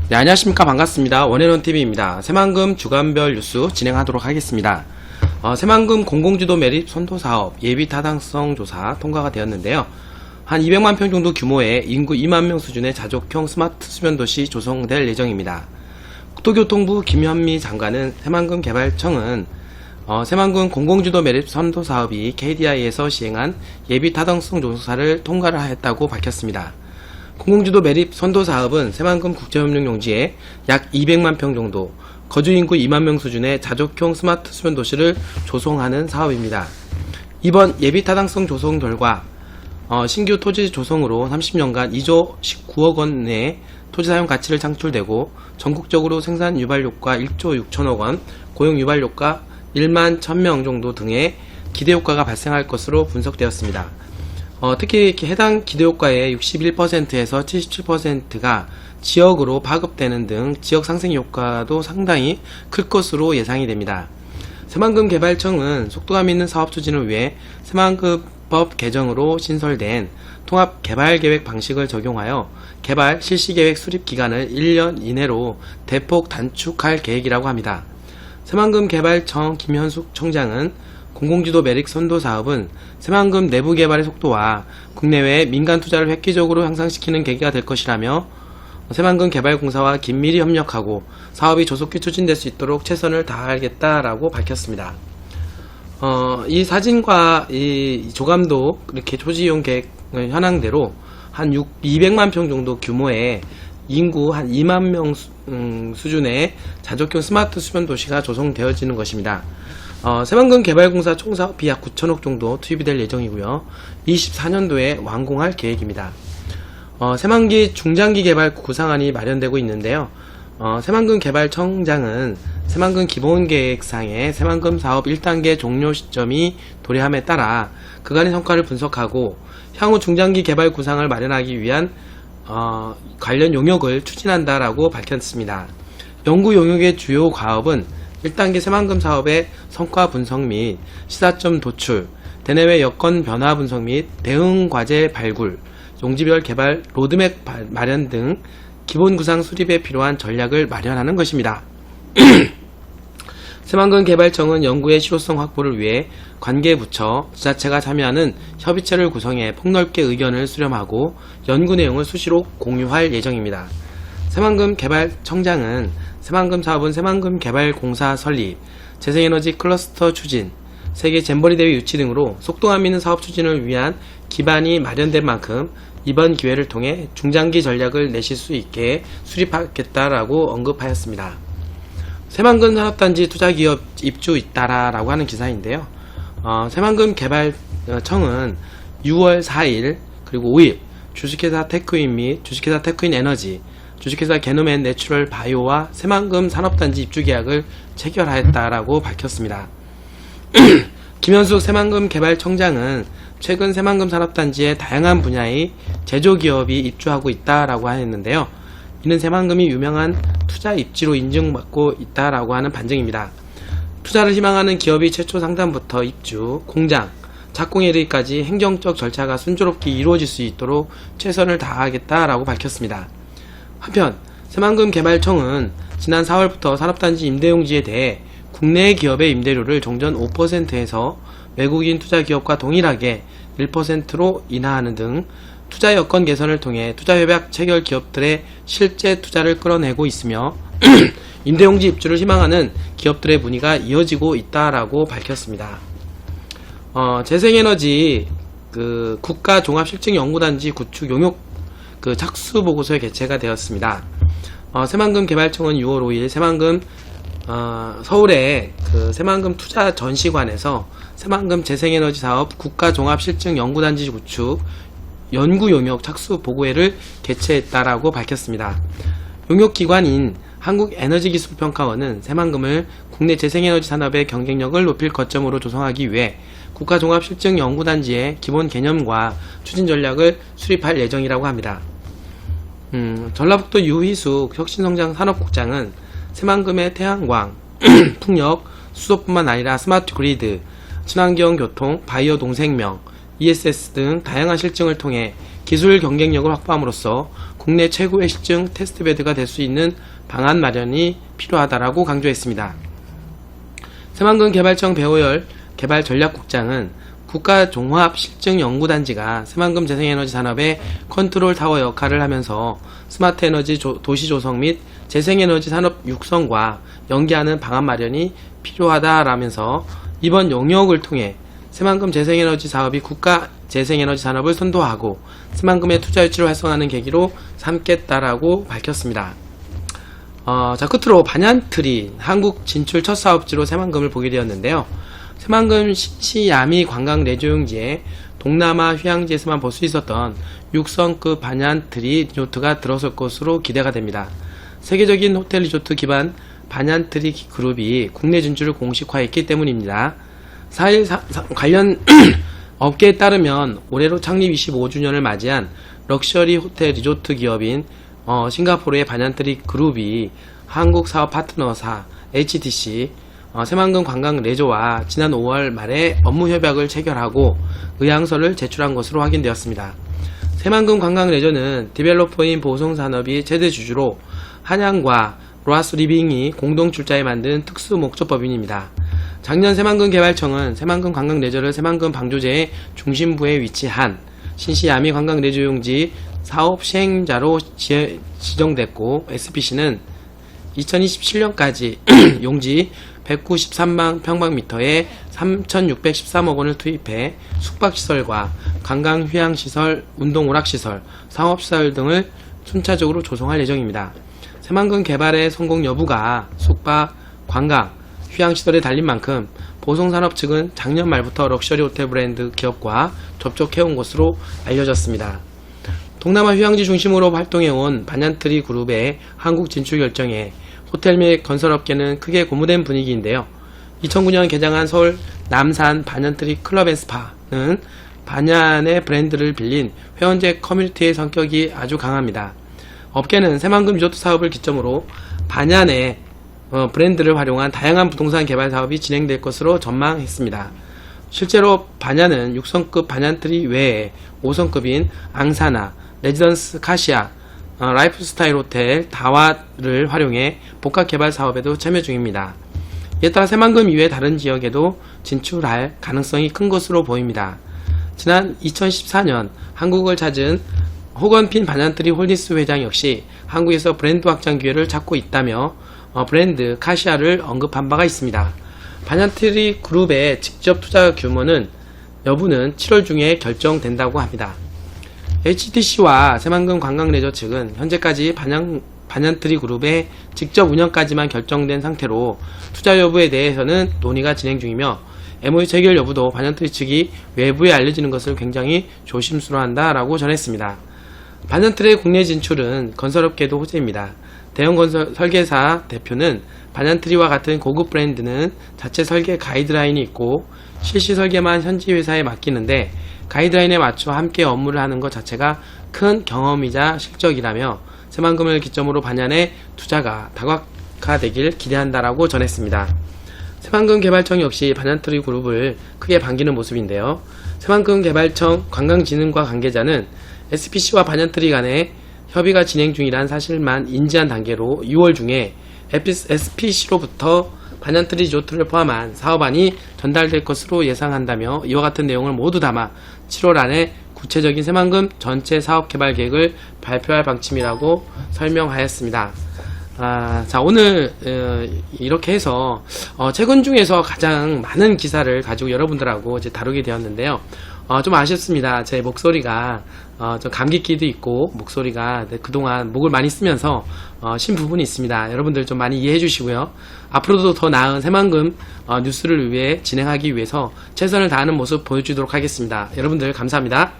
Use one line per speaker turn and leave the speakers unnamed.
네, 안녕하십니까. 반갑습니다. 원앤원TV입니다. 새만금 주간별 뉴스 진행하도록 하겠습니다. 새만금 공공주도 매립 선도사업 예비 타당성 조사 통과가 되었는데요. 한 200만 평 정도 규모의 인구 2만 명 수준의 자족형 스마트 수변도시 조성될 예정입니다. 국토교통부 김현미 장관은 새만금 개발청은 새만금 공공주도 매립 선도사업이 KDI에서 시행한 예비 타당성 조사를 통과를 하였다고 밝혔습니다. 공공주도 매립 선도사업은 새만금 국제협력용지에 약 200만 평 정도, 거주인구 2만 명 수준의 자족형 스마트 수변도시를 조성하는 사업입니다. 이번 예비 타당성 조성 결과 신규 토지 조성으로 30년간 2조 19억 원의 토지 사용 가치를 창출되고 전국적으로 생산 유발효과 1조 6천억 원, 고용 유발효과 1만 1000명 정도 등의 기대효과가 발생할 것으로 분석되었습니다. 특히 해당 기대효과의 61%에서 77%가 지역으로 파급되는 등 지역 상생 효과도 상당히 클 것으로 예상이 됩니다. 새만금 개발청은 속도감 있는 사업 추진을 위해 새만금법 개정으로 신설된 통합 개발계획 방식을 적용하여 개발 실시계획 수립 기간을 1년 이내로 대폭 단축할 계획이라고 합니다. 새만금 개발청 김현숙 청장은 공공주도 매립 선도 사업은 새만금 내부 개발의 속도와 국내외 민간 투자를 획기적으로 향상시키는 계기가 될 것이라며 새만금 개발공사와 긴밀히 협력하고 사업이 조속히 추진될 수 있도록 최선을 다하겠다라고 밝혔습니다. 이 사진과 이 조감도 이렇게 토지이용 계획 현황대로 한 200만 평 정도 규모의 인구 한 2만 명 수준의 자족형 스마트 수변 도시가 조성되어지는 것입니다. 새만금 개발공사 총사업비 약 9천억 정도 투입이 될 예정이고요. 24년도에 완공할 계획입니다. 새만기 중장기 개발 구상안이 마련되고 있는데요. 새만금 개발청장은 새만금 기본계획상의 새만금 사업 1단계 종료 시점이 도래함에 따라 그간의 성과를 분석하고 향후 중장기 개발 구상을 마련하기 위한 관련 용역을 추진한다라고 밝혔습니다. 연구 용역의 주요 과업은 1단계 새만금 사업의 성과 분석 및 시사점 도출, 대내외 여건 변화 분석 및 대응 과제 발굴, 용지별 개발 로드맵 마련 등 기본 구상 수립에 필요한 전략을 마련하는 것입니다. 새만금 개발청은 연구의 실효성 확보를 위해 관계부처, 지자체가 참여하는 협의체를 구성해 폭넓게 의견을 수렴하고 연구 내용을 수시로 공유할 예정입니다. 새만금 개발청장은 새만금 사업은 새만금 개발공사 설립, 재생에너지 클러스터 추진, 세계 잼버리 대회 유치 등으로 속도감 있는 사업 추진을 위한 기반이 마련된 만큼 이번 기회를 통해 중장기 전략을 내실 수 있게 수립하겠다라고 언급하였습니다. 새만금 산업단지 투자기업 입주 잇따라라고 하는 기사인데요. 새만금 개발청은 6월 4일 그리고 5일 주식회사 테크인 및 주식회사 테크인 에너지, 주식회사 게노맨 내추럴 바이오와 새만금 산업단지 입주 계약을 체결하였다라고 밝혔습니다. 김현숙 새만금 개발청장은 최근 새만금 산업단지에 다양한 분야의 제조기업이 입주하고 있다라고 하였는데요. 이는 새만금이 유명한 투자 입지로 인증받고 있다라고 하는 반증입니다. 투자를 희망하는 기업이 최초 상담부터 입주, 공장, 착공에 이르기까지 행정적 절차가 순조롭게 이루어질 수 있도록 최선을 다하겠다라고 밝혔습니다. 한편 새만금 개발청은 지난 4월부터 산업단지 임대용지에 대해 국내 기업의 임대료를 종전 5%에서 외국인 투자기업과 동일하게 1%로 인하하는 등 투자 여건 개선을 통해 투자협약 체결 기업들의 실제 투자를 끌어내고 있으며 임대용지 입주를 희망하는 기업들의 문의가 이어지고 있다라고 밝혔습니다. 재생에너지 국가종합실증연구단지 구축 용역 착수 보고서에 개최가 되었습니다. 새만금 개발청은 6월 5일 새만금 서울의 새만금 투자 전시관에서 새만금 재생에너지 사업 국가종합실증연구단지 구축 연구 용역 착수 보고회를 개최했다라고 밝혔습니다. 용역기관인 한국에너지기술평가원은 새만금을 국내 재생에너지 산업의 경쟁력을 높일 거점으로 조성하기 위해 국가종합실증연구단지의 기본 개념과 추진 전략을 수립할 예정이라고 합니다. 전라북도 유희숙 혁신성장산업국장은 새만금의 태양광, 풍력, 수소뿐만 아니라 스마트 그리드, 친환경 교통, 바이오 동생명, ESS 등 다양한 실증을 통해 기술 경쟁력을 확보함으로써 국내 최고의 실증 테스트베드가 될 수 있는 방안 마련이 필요하다라고 강조했습니다. 새만금 개발청 배호열 개발전략국장은 국가종합실증연구단지가 새만금 재생에너지 산업의 컨트롤 타워 역할을 하면서 스마트 에너지 도시 조성 및 재생에너지 산업 육성과 연계하는 방안 마련이 필요하다라면서 이번 용역을 통해 새만금 재생에너지 사업이 국가 재생에너지 산업을 선도하고 새만금의 투자 유치를 활성화하는 계기로 삼겠다라고 밝혔습니다. 자, 끝으로 반얀트리 한국 진출 첫 사업지로 새만금을 보게 되었는데요. 새만금 시야미 관광 레저용지에 동남아 휴양지에서만 볼 수 있었던 6성급 반얀트리 리조트가 들어설 것으로 기대가 됩니다. 세계적인 호텔 리조트 기반 반얀트리 그룹이 국내 진출을 공식화했기 때문입니다. 4일 관련 업계에 따르면 올해로 창립 25주년을 맞이한 럭셔리 호텔 리조트 기업인 싱가포르의 반얀트리 그룹이 한국 사업 파트너사 HTC 새만금 관광 레저와 지난 5월 말에 업무 협약을 체결하고 의향서를 제출한 것으로 확인되었습니다. 새만금 관광 레저는 디벨로퍼인 보성산업이 최대 주주로 한양과 로하스 리빙이 공동 출자해 만든 특수 목적법인입니다. 작년 새만금 개발청은 새만금 관광 레저를 새만금 방조제의 중심부에 위치한 신시야미 관광 레저용지 사업 시행자로 지정됐고 SPC는 2027년까지 용지 193만 평방미터에 3,613억 원을 투입해 숙박시설과 관광휴양시설, 운동오락시설, 상업시설 등을 순차적으로 조성할 예정입니다. 새만금 개발의 성공 여부가 숙박, 관광, 휴양시설에 달린 만큼 보성산업 측은 작년 말부터 럭셔리 호텔 브랜드 기업과 접촉해온 것으로 알려졌습니다. 동남아 휴양지 중심으로 활동해온 반얀트리 그룹의 한국 진출 결정에 호텔 및 건설업계는 크게 고무된 분위기인데요. 2009년 개장한 서울 남산 반얀트리 클럽앤스파는 반얀의 브랜드를 빌린 회원제 커뮤니티의 성격이 아주 강합니다. 업계는 새만금 리조트 사업을 기점으로 반얀의 브랜드를 활용한 다양한 부동산 개발 사업이 진행될 것으로 전망했습니다. 실제로 반얀은 6성급 반얀트리 외에 5성급인 앙사나, 레지던스 카시아, 라이프스타일 호텔 다와를 활용해 복합 개발 사업에도 참여 중입니다. 이에 따라 새만금 이외 다른 지역에도 진출할 가능성이 큰 것으로 보입니다. 지난 2014년 한국을 찾은 호건핀 반얀트리 홀딩스 회장 역시 한국에서 브랜드 확장 기회를 찾고 있다며 브랜드 카시아를 언급한 바가 있습니다. 반얀트리 그룹의 직접 투자 규모는 여부는 7월 중에 결정된다고 합니다. HTC와 새만금 관광레저 측은 현재까지 반얀트리 그룹의 직접 운영까지만 결정된 상태로 투자 여부에 대해서는 논의가 진행 중이며 MOU 체결 여부도 반얀트리 측이 외부에 알려지는 것을 굉장히 조심스러워한다 라고 전했습니다. 반얀트리의 국내 진출은 건설업계도 호재입니다. 대형 건설 설계사 대표는 반얀트리와 같은 고급 브랜드는 자체 설계 가이드라인이 있고 실시 설계만 현지 회사에 맡기는데 가이드라인에 맞춰 함께 업무를 하는 것 자체가 큰 경험이자 실적이라며 새만금을 기점으로 반얀의 투자가 다각화되길 기대한다라고 전했습니다. 새만금 개발청 역시 반얀트리 그룹을 크게 반기는 모습인데요. 새만금 개발청 관광진흥과 관계자는 SPC와 반얀트리 간에 협의가 진행 중이란 사실만 인지한 단계로 6월 중에 SPC로부터 반얀트리 리조트를 포함한 사업안이 전달될 것으로 예상한다며 이와 같은 내용을 모두 담아 7월 안에 구체적인 새만금 전체 사업 개발 계획을 발표할 방침이라고 설명하였습니다. 자, 오늘 이렇게 해서 최근 중에서 가장 많은 기사를 가지고 여러분들하고 이제 다루게 되었는데요. 좀 아쉽습니다. 제 목소리가 좀 감기기도 있고 목소리가 그동안 목을 많이 쓰면서 쉰 부분이 있습니다. 여러분들 좀 많이 이해해 주시고요. 앞으로도 더 나은 새만금 뉴스를 위해 진행하기 위해서 최선을 다하는 모습 보여주도록 하겠습니다. 여러분들 감사합니다.